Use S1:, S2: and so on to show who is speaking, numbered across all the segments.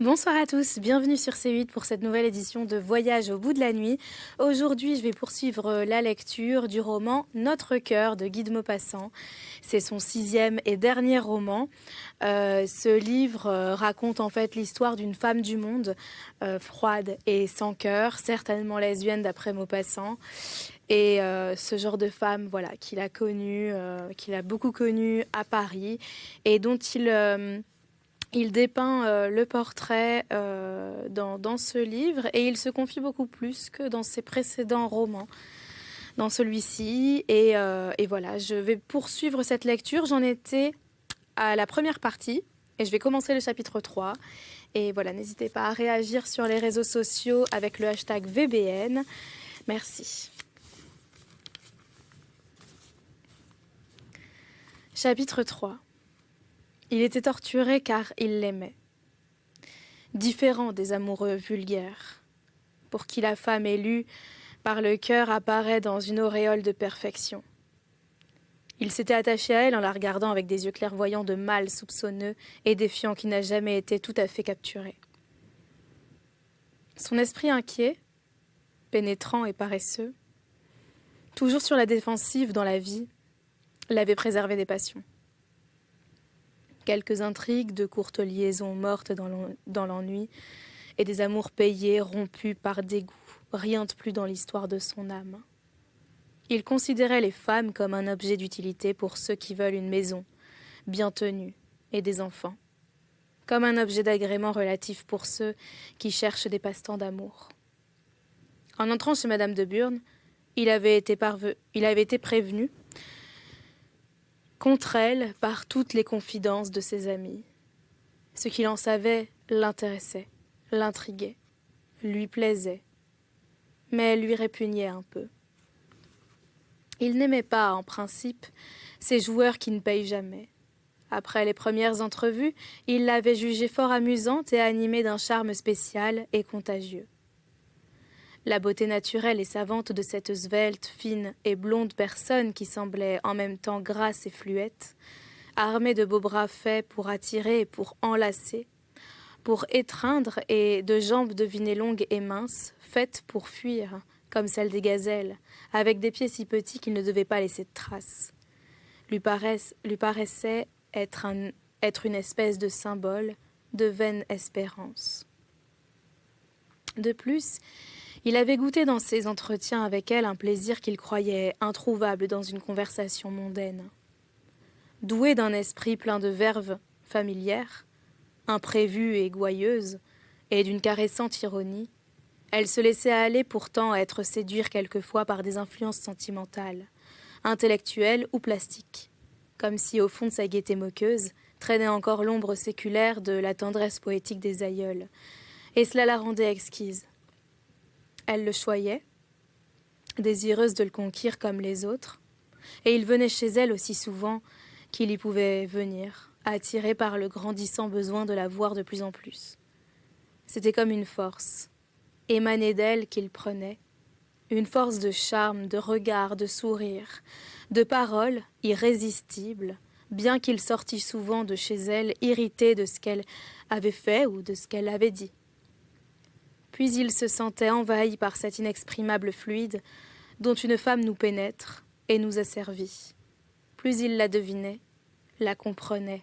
S1: Bonsoir à tous, bienvenue sur C8 pour cette nouvelle édition de Voyage au bout de la nuit. Aujourd'hui, je vais poursuivre la lecture du roman Notre cœur de Guy de Maupassant. C'est son 6e et dernier roman. Ce livre raconte en fait l'histoire d'une femme du monde, froide et sans cœur, certainement lesbienne d'après Maupassant. Et ce genre de femme, voilà, qu'il a connue, qu'il a beaucoup connue à Paris et dont il dépeint le portrait dans ce livre et il se confie beaucoup plus que dans ses précédents romans, dans celui-ci. Et voilà, je vais poursuivre cette lecture. J'en étais à la première partie et je vais commencer le chapitre 3. Et voilà, n'hésitez pas à réagir sur les réseaux sociaux avec le hashtag VBN. Merci. Chapitre 3. Il était torturé car il l'aimait. Différent des amoureux vulgaires, pour qui la femme élue par le cœur apparaît dans une auréole de perfection. Il s'était attaché à elle en la regardant avec des yeux clairvoyants de mâle soupçonneux et défiant qui n'a jamais été tout à fait capturé. Son esprit inquiet, pénétrant et paresseux, toujours sur la défensive dans la vie, l'avait préservé des passions. Quelques intrigues de courtes liaisons mortes dans l'ennui et des amours payés, rompus par dégoût, rien de plus dans l'histoire de son âme. Il considérait les femmes comme un objet d'utilité pour ceux qui veulent une maison, bien tenue, et des enfants, comme un objet d'agrément relatif pour ceux qui cherchent des passe-temps d'amour. En entrant chez Madame de Burn, il avait été prévenu contre elle par toutes les confidences de ses amis. Ce qu'il en savait l'intéressait, l'intriguait, lui plaisait, mais lui répugnait un peu. Il n'aimait pas, en principe, ces joueurs qui ne payent jamais. Après les premières entrevues, il l'avait jugée fort amusante et animée d'un charme spécial et contagieux. La beauté naturelle et savante de cette svelte, fine et blonde personne qui semblait en même temps grasse et fluette, armée de beaux bras faits pour attirer et pour enlacer, pour étreindre, et de jambes devinées longues et minces, faites pour fuir, comme celles des gazelles, avec des pieds si petits qu'ils ne devaient pas laisser de traces, lui paraissait être une espèce de symbole de vaine espérance. De plus, il avait goûté dans ses entretiens avec elle un plaisir qu'il croyait introuvable dans une conversation mondaine. Douée d'un esprit plein de verve familière, imprévue et gouailleuse, et d'une caressante ironie, elle se laissait aller pourtant être séduire quelquefois par des influences sentimentales, intellectuelles ou plastiques, comme si au fond de sa gaieté moqueuse traînait encore l'ombre séculaire de la tendresse poétique des aïeuls, et cela la rendait exquise. Elle le choyait, désireuse de le conquérir comme les autres, et il venait chez elle aussi souvent qu'il y pouvait venir, attiré par le grandissant besoin de la voir de plus en plus. C'était comme une force, émanée d'elle qu'il prenait, une force de charme, de regard, de sourire, de paroles irrésistibles, bien qu'il sortît souvent de chez elle irrité de ce qu'elle avait fait ou de ce qu'elle avait dit. Puis il se sentait envahi par cet inexprimable fluide dont une femme nous pénètre et nous asservit. Plus il la devinait, la comprenait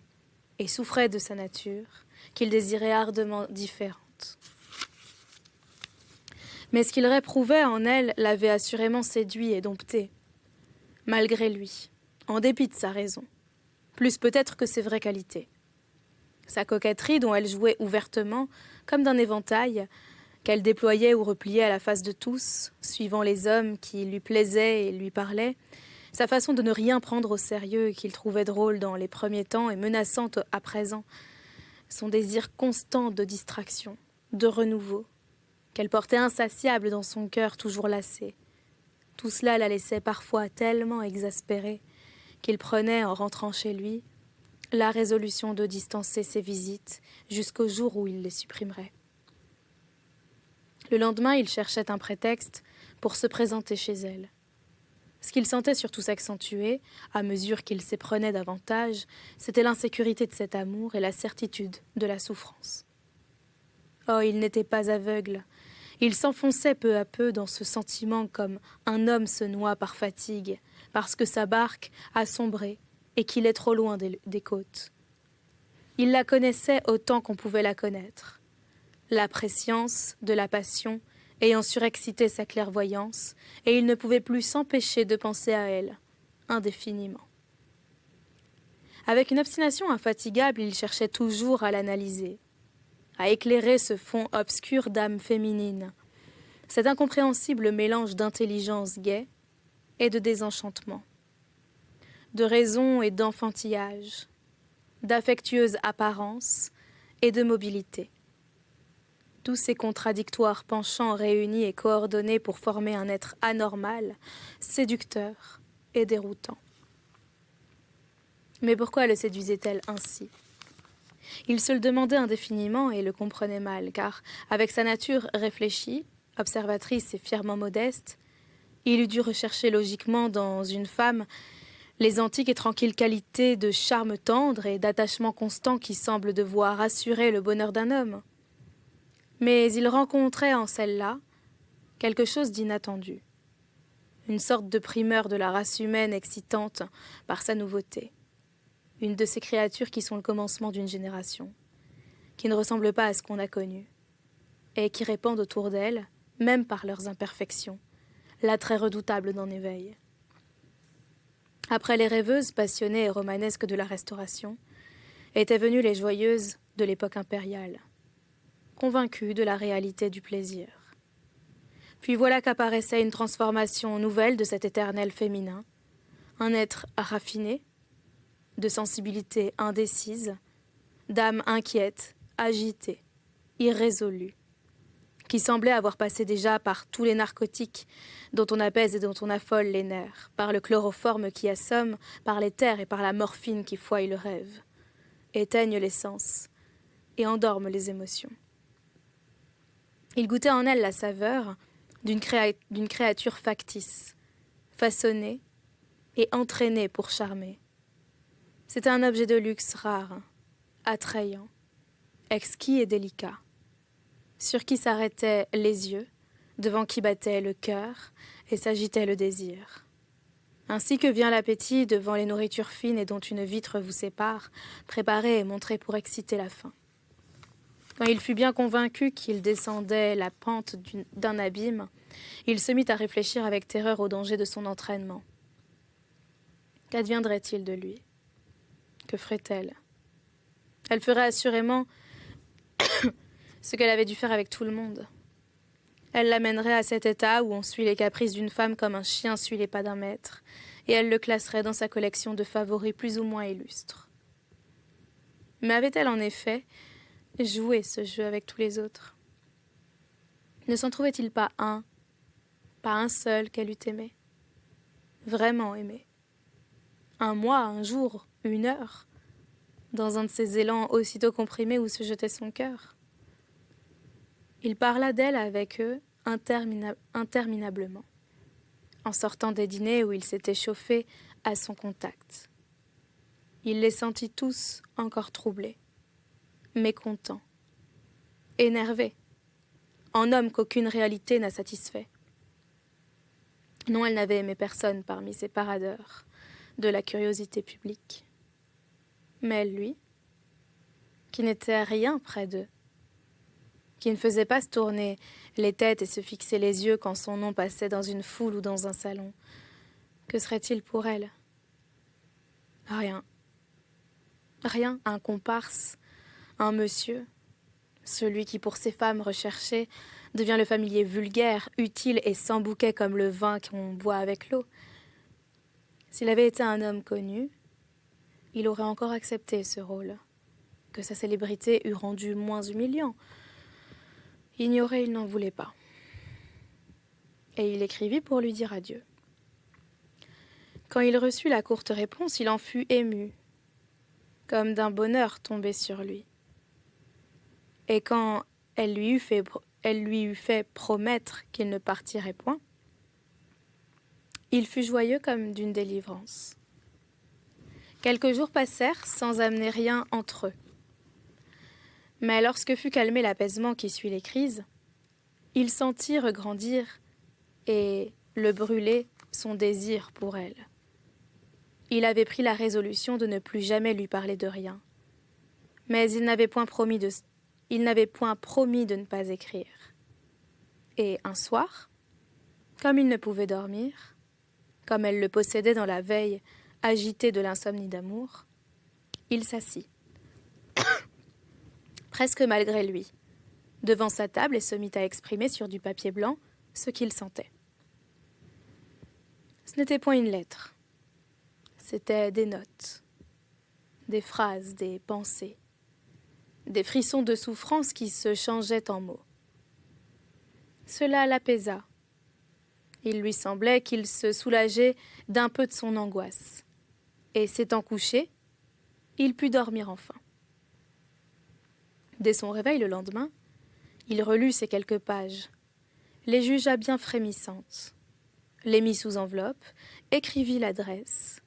S1: et souffrait de sa nature, qu'il désirait ardemment différente. Mais ce qu'il réprouvait en elle l'avait assurément séduit et dompté, malgré lui, en dépit de sa raison, plus peut-être que ses vraies qualités. Sa coquetterie dont elle jouait ouvertement, comme d'un éventail, qu'elle déployait ou repliait à la face de tous, suivant les hommes qui lui plaisaient et lui parlaient, sa façon de ne rien prendre au sérieux et qu'il trouvait drôle dans les premiers temps et menaçante à présent, son désir constant de distraction, de renouveau, qu'elle portait insatiable dans son cœur toujours lassé. Tout cela la laissait parfois tellement exaspérée qu'il prenait, en rentrant chez lui, la résolution de distancer ses visites jusqu'au jour où il les supprimerait. Le lendemain, il cherchait un prétexte pour se présenter chez elle. Ce qu'il sentait surtout s'accentuer, à mesure qu'il s'éprenait davantage, c'était l'insécurité de cet amour et la certitude de la souffrance. Oh, il n'était pas aveugle. Il s'enfonçait peu à peu dans ce sentiment comme un homme se noie par fatigue, parce que sa barque a sombré et qu'il est trop loin des côtes. Il la connaissait autant qu'on pouvait la connaître. La prescience de la passion ayant surexcité sa clairvoyance, et il ne pouvait plus s'empêcher de penser à elle, indéfiniment. Avec une obstination infatigable, il cherchait toujours à l'analyser, à éclairer ce fond obscur d'âme féminine, cet incompréhensible mélange d'intelligence gaie et de désenchantement, de raison et d'enfantillage, d'affectueuse apparence et de mobilité. Tous ces contradictoires penchants réunis et coordonnés pour former un être anormal, séducteur et déroutant. Mais pourquoi le séduisait-elle ainsi ? Il se le demandait indéfiniment et le comprenait mal, car, avec sa nature réfléchie, observatrice et fièrement modeste, il eût dû rechercher logiquement dans une femme les antiques et tranquilles qualités de charme tendre et d'attachement constant qui semblent devoir assurer le bonheur d'un homme. Mais il rencontrait en celle-là quelque chose d'inattendu, une sorte de primeur de la race humaine excitante par sa nouveauté, une de ces créatures qui sont le commencement d'une génération, qui ne ressemblent pas à ce qu'on a connu, et qui répandent autour d'elle, même par leurs imperfections, l'attrait redoutable d'un éveil. Après les rêveuses, passionnées et romanesques de la Restauration, étaient venues les joyeuses de l'époque impériale, convaincues de la réalité du plaisir. Puis voilà qu'apparaissait une transformation nouvelle de cet éternel féminin, un être raffiné, de sensibilité indécise, d'âme inquiète, agitée, irrésolue, qui semblait avoir passé déjà par tous les narcotiques dont on apaise et dont on affole les nerfs, par le chloroforme qui assomme, par l'éther et par la morphine qui fouaille le rêve, éteignent les sens et endorment les émotions. Il goûtait en elle la saveur d'une créature factice, façonnée et entraînée pour charmer. C'était un objet de luxe rare, attrayant, exquis et délicat, sur qui s'arrêtaient les yeux, devant qui battait le cœur et s'agitait le désir. Ainsi que vient l'appétit devant les nourritures fines et dont une vitre vous sépare, préparée et montrée pour exciter la faim. Quand il fut bien convaincu qu'il descendait la pente d'un abîme, il se mit à réfléchir avec terreur au danger de son entraînement. Qu'adviendrait-il de lui ? Que ferait-elle ? Elle ferait assurément ce qu'elle avait dû faire avec tout le monde. Elle l'amènerait à cet état où on suit les caprices d'une femme comme un chien suit les pas d'un maître, et elle le classerait dans sa collection de favoris plus ou moins illustres. Mais avait-elle en effet joué ce jeu avec tous les autres ? Ne s'en trouvait-il pas un seul qu'elle eût aimé ? Vraiment aimé ? Un mois, un jour, une heure, dans un de ces élans aussitôt comprimés où se jetait son cœur ? Il parla d'elle avec eux interminablement, en sortant des dîners où il s'était chauffé à son contact. Il les sentit tous encore troublés, mécontents, énervés, en homme qu'aucune réalité n'a satisfait. Non, elle n'avait aimé personne parmi ces paradeurs de la curiosité publique. Mais lui, qui n'était rien près d'eux, qui ne faisait pas se tourner les têtes et se fixer les yeux quand son nom passait dans une foule ou dans un salon, que serait-il pour elle ? Rien. Rien, un comparse, un monsieur, celui qui pour ces femmes recherchées devient le familier vulgaire, utile et sans bouquet comme le vin qu'on boit avec l'eau. S'il avait été un homme connu, il aurait encore accepté ce rôle, que sa célébrité eût rendu moins humiliant. Ignorer, il n'en voulait pas. Et il écrivit pour lui dire adieu. Quand il reçut la courte réponse, il en fut ému, comme d'un bonheur tombé sur lui. Et quand elle lui eut fait promettre qu'il ne partirait point, il fut joyeux comme d'une délivrance. Quelques jours passèrent sans amener rien entre eux. Mais lorsque fut calmé l'apaisement qui suit les crises, il sentit regrandir et le brûler son désir pour elle. Il avait pris la résolution de ne plus jamais lui parler de rien. Mais il n'avait point promis de ne pas écrire. Et un soir, comme il ne pouvait dormir, comme elle le possédait dans la veille agitée de l'insomnie d'amour, il s'assit, presque malgré lui, devant sa table et se mit à exprimer sur du papier blanc ce qu'il sentait. Ce n'était point une lettre, c'étaient des notes, des phrases, des pensées, des frissons de souffrance qui se changeaient en mots. Cela l'apaisa. Il lui semblait qu'il se soulageait d'un peu de son angoisse. Et s'étant couché, il put dormir enfin. Dès son réveil le lendemain, il relut ces quelques pages, les jugea bien frémissantes, les mit sous enveloppe, écrivit l'adresse,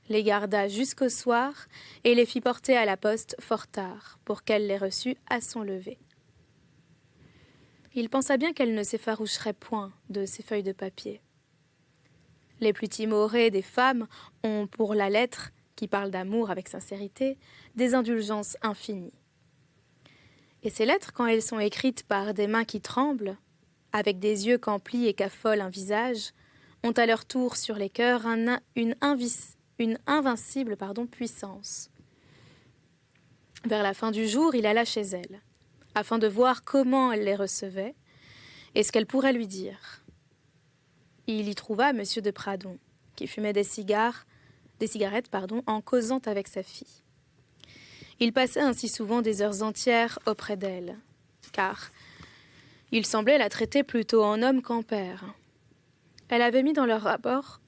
S1: les garda jusqu'au soir et les fit porter à la poste fort tard pour qu'elle les reçût à son lever. Il pensa bien qu'elle ne s'effaroucherait point de ces feuilles de papier. Les plus timorées des femmes ont pour la lettre, qui parle d'amour avec sincérité, des indulgences infinies. Et ces lettres, quand elles sont écrites par des mains qui tremblent, avec des yeux qu'emplit et qu'affole un visage, ont à leur tour sur les cœurs une invincible puissance. Vers la fin du jour, il alla chez elle, afin de voir comment elle les recevait et ce qu'elle pourrait lui dire. Il y trouva M. de Pradon, qui fumait des cigarettes, en causant avec sa fille. Il passait ainsi souvent des heures entières auprès d'elle, car il semblait la traiter plutôt en homme qu'en père. Elle avait mis dans leur rapport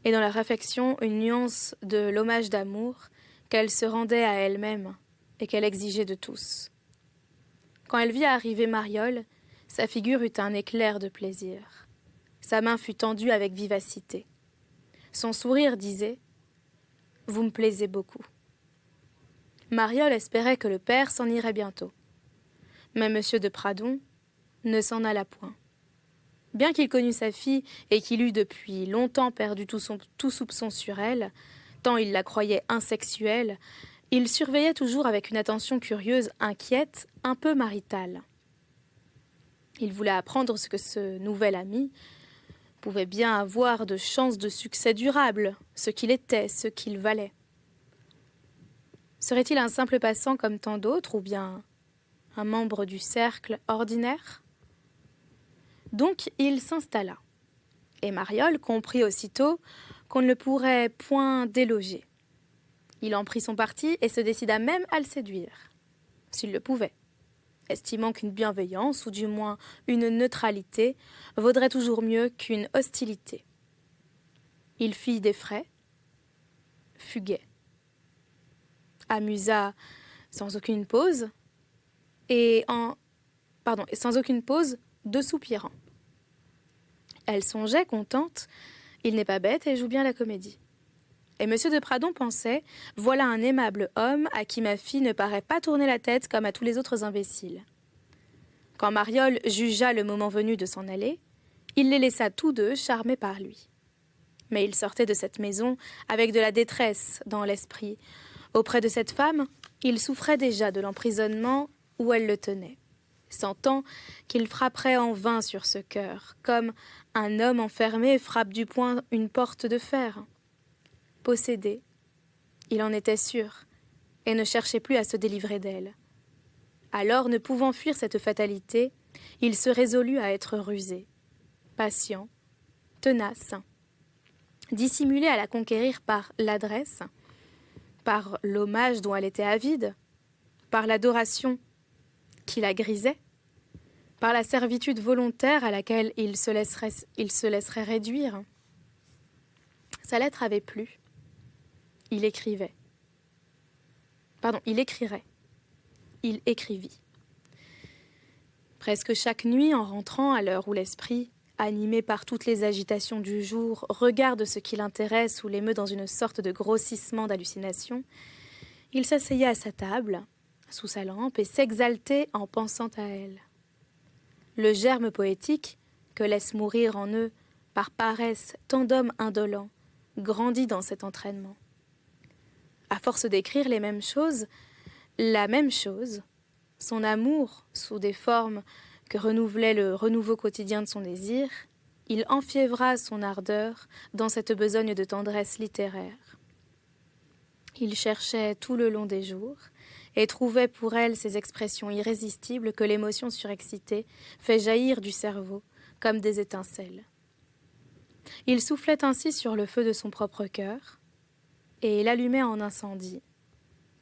S1: et dans leur affection une nuance de l'hommage d'amour qu'elle se rendait à elle-même et qu'elle exigeait de tous. Quand elle vit arriver Mariole, sa figure eut un éclair de plaisir. Sa main fut tendue avec vivacité. Son sourire disait « Vous me plaisez beaucoup ». Mariole espérait que le père s'en irait bientôt. Mais M. de Pradon ne s'en alla point. Bien qu'il connût sa fille et qu'il eût depuis longtemps perdu tout soupçon sur elle, tant il la croyait insexuelle, il surveillait toujours avec une attention curieuse, inquiète, un peu maritale. Il voulait apprendre ce que ce nouvel ami pouvait bien avoir de chances de succès durable, ce qu'il était, ce qu'il valait. Serait-il un simple passant comme tant d'autres, ou bien un membre du cercle ordinaire ? Donc il s'installa, et Mariole comprit aussitôt qu'on ne le pourrait point déloger. Il en prit son parti et se décida même à le séduire, s'il le pouvait, estimant qu'une bienveillance, ou du moins une neutralité, vaudrait toujours mieux qu'une hostilité. Il fit des frais, fuguait, amusa sans aucune pause, sans aucune pause, de soupirant. Elle songeait, contente, il n'est pas bête et joue bien la comédie. Et M. de Pradon pensait, voilà un aimable homme à qui ma fille ne paraît pas tourner la tête comme à tous les autres imbéciles. Quand Mariole jugea le moment venu de s'en aller, il les laissa tous deux charmés par lui. Mais il sortait de cette maison avec de la détresse dans l'esprit. Auprès de cette femme, il souffrait déjà de l'emprisonnement où elle le tenait, sentant qu'il frapperait en vain sur ce cœur, comme un homme enfermé frappe du poing une porte de fer. Possédé, il en était sûr, et ne cherchait plus à se délivrer d'elle. Alors, ne pouvant fuir cette fatalité, il se résolut à être rusé, patient, tenace, dissimulé à la conquérir par l'adresse, par l'hommage dont elle était avide, par l'adoration qui la grisait, par la servitude volontaire à laquelle il se laisserait réduire. Sa lettre avait plu. Il écrivait. Il écrirait. Il écrivit. Presque chaque nuit, en rentrant à l'heure où l'esprit, animé par toutes les agitations du jour, regarde ce qui l'intéresse ou l'émeut dans une sorte de grossissement d'hallucination, Il s'asseyait à sa table, sous sa lampe, et s'exaltait en pensant à elle. Le germe poétique, que laisse mourir en eux, par paresse, tant d'hommes indolents, grandit dans cet entraînement. À force d'écrire les mêmes choses, la même chose, son amour, sous des formes que renouvelait le renouveau quotidien de son désir, il enfiévra son ardeur dans cette besogne de tendresse littéraire. Il cherchait tout le long des jours et trouvait pour elle ces expressions irrésistibles que l'émotion surexcitée fait jaillir du cerveau comme des étincelles. Il soufflait ainsi sur le feu de son propre cœur et l'allumait en incendie,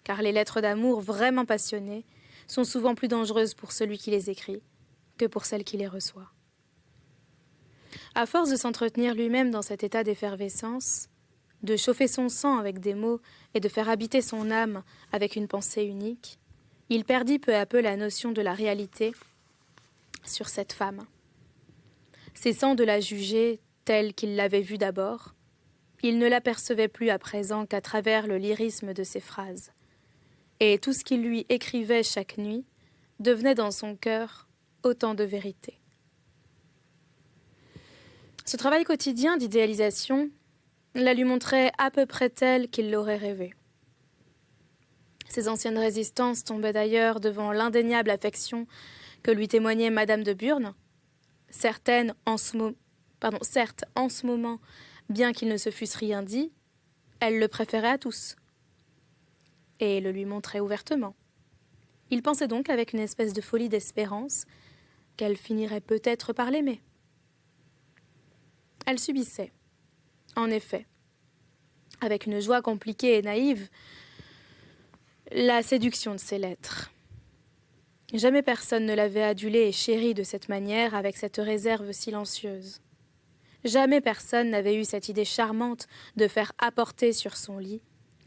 S1: car les lettres d'amour vraiment passionnées sont souvent plus dangereuses pour celui qui les écrit que pour celle qui les reçoit. À force de s'entretenir lui-même dans cet état d'effervescence, de chauffer son sang avec des mots et de faire habiter son âme avec une pensée unique, il perdit peu à peu la notion de la réalité sur cette femme. Cessant de la juger telle qu'il l'avait vue d'abord, il ne l'apercevait plus à présent qu'à travers le lyrisme de ses phrases. Et tout ce qu'il lui écrivait chaque nuit devenait dans son cœur autant de vérité. Ce travail quotidien d'idéalisation la lui montrait à peu près telle qu'il l'aurait rêvée. Ses anciennes résistances tombaient d'ailleurs devant l'indéniable affection que lui témoignait Madame de Burn, certes, en ce moment, bien qu'ils ne se fussent rien dit, elle le préférait à tous, et le lui montrait ouvertement. Il pensait donc avec une espèce de folie d'espérance qu'elle finirait peut-être par l'aimer. Elle subissait, en effet, avec une joie compliquée et naïve, la séduction de ses lettres. Jamais personne ne l'avait adulée et chérie de cette manière, avec cette réserve silencieuse. Jamais personne n'avait eu cette idée charmante de faire apporter sur son lit,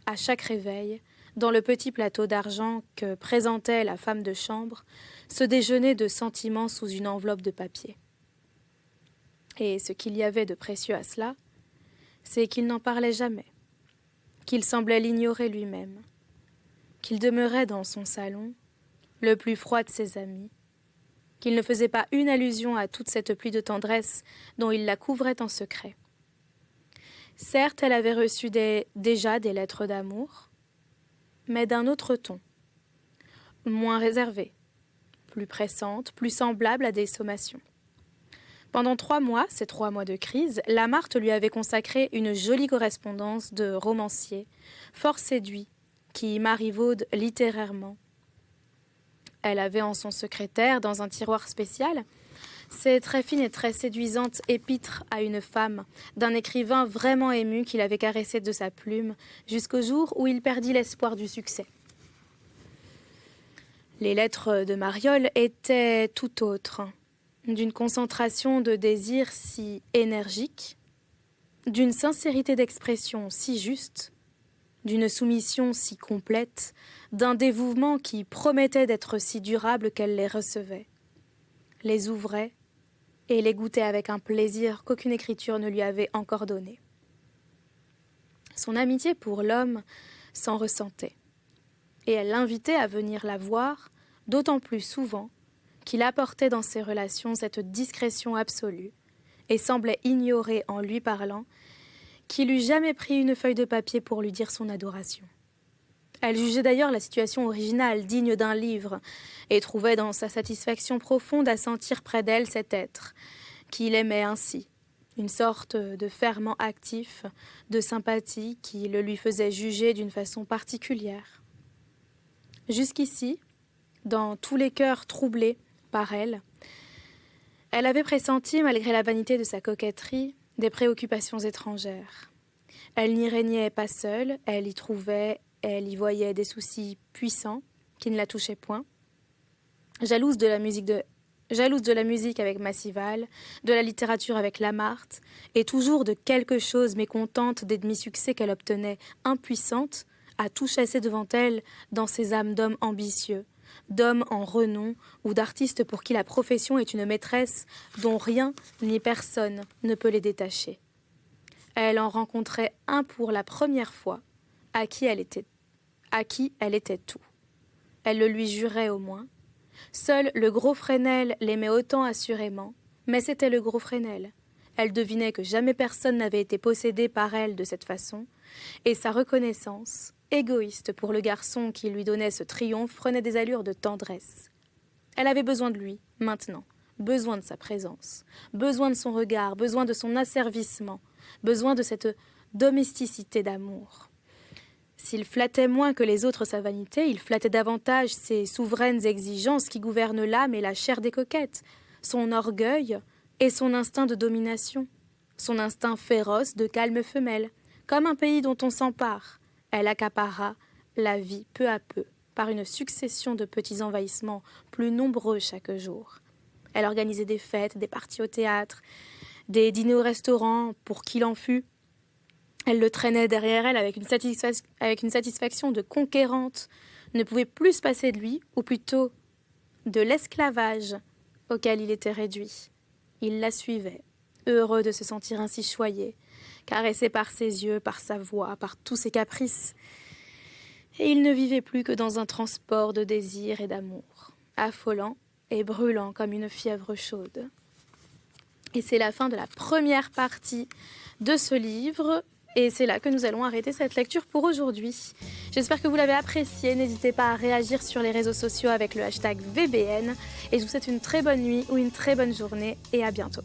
S1: à chaque réveil, dans le petit plateau d'argent que présentait la femme de chambre, ce déjeuner de sentiments sous une enveloppe de papier. Et ce qu'il y avait de précieux à cela, c'est qu'il n'en parlait jamais, qu'il semblait l'ignorer lui-même, qu'il demeurait dans son salon, le plus froid de ses amis, qu'il ne faisait pas une allusion à toute cette pluie de tendresse dont il la couvrait en secret. Certes, elle avait reçu déjà des lettres d'amour, mais d'un autre ton, moins réservée, plus pressante, plus semblable à des sommations. Pendant 3 mois, ces 3 mois de crise, Lamarthe lui avait consacré une jolie correspondance de romancier, fort séduit, qui marivaude littérairement. Elle avait en son secrétaire, dans un tiroir spécial, ces très fines et très séduisantes épîtres à une femme, d'un écrivain vraiment ému qu'il avait caressé de sa plume, jusqu'au jour où il perdit l'espoir du succès. Les lettres de Mariole étaient tout autres, d'une concentration de désir si énergique, d'une sincérité d'expression si juste, d'une soumission si complète, d'un dévouement qui promettait d'être si durable qu'elle les recevait, les ouvrait et les goûtait avec un plaisir qu'aucune écriture ne lui avait encore donné. Son amitié pour l'homme s'en ressentait, et elle l'invitait à venir la voir, d'autant plus souvent qu'il apportait dans ses relations cette discrétion absolue et semblait ignorer en lui parlant qu'il eût jamais pris une feuille de papier pour lui dire son adoration. Elle jugeait d'ailleurs la situation originale, digne d'un livre, et trouvait dans sa satisfaction profonde à sentir près d'elle cet être, qu'il aimait ainsi, une sorte de ferment actif, de sympathie qui le lui faisait juger d'une façon particulière. Jusqu'ici, dans tous les cœurs troublés par elle, elle avait pressenti, malgré la vanité de sa coquetterie, des préoccupations étrangères. Elle n'y régnait pas seule, elle y voyait des soucis puissants qui ne la touchaient point. Jalouse de la musique avec Massival, de la littérature avec Lamarthe, et toujours de quelque chose mécontente des demi-succès qu'elle obtenait, impuissante, à tout chasser devant elle dans ces âmes d'hommes ambitieux, d'hommes en renom ou d'artistes pour qui la profession est une maîtresse dont rien ni personne ne peut les Elle en rencontrait un pour la première fois, à qui à qui elle était tout. Elle le lui jurait au moins. Seul le gros Fresnel l'aimait autant assurément, mais c'était le gros Fresnel. Elle devinait que jamais personne n'avait été possédé par elle de cette façon, et sa reconnaissance, égoïste pour le garçon qui lui donnait ce triomphe, prenait des allures de tendresse. Elle avait besoin de lui, maintenant, besoin de sa présence, besoin de son regard, besoin de son asservissement, besoin de cette domesticité d'amour. S'il flattait moins que les autres sa vanité, il flattait davantage ses souveraines exigences qui gouvernent l'âme et la chair des coquettes, son orgueil et son instinct de domination, son instinct féroce de calme femelle. Comme un pays dont on s'empare, elle accapara la vie peu à peu, par une succession de petits envahissements plus nombreux chaque jour. Elle organisait des fêtes, des parties au théâtre, des dîners au restaurant, pour qu'il en fût. Elle le traînait derrière elle avec une satisfaction de conquérante, ne pouvait plus se passer de lui, ou plutôt de l'esclavage auquel il était réduit. Il la suivait, heureux de se sentir ainsi choyé, caressé par ses yeux, par sa voix, par tous ses caprices. Et il ne vivait plus que dans un transport de désir et d'amour, affolant et brûlant comme une fièvre chaude. Et c'est la fin de la première partie de ce livre. Et c'est là que nous allons arrêter cette lecture pour aujourd'hui. J'espère que vous l'avez apprécié. N'hésitez pas à réagir sur les réseaux sociaux avec le hashtag VBN. Et je vous souhaite une très bonne nuit ou une très bonne journée et à bientôt.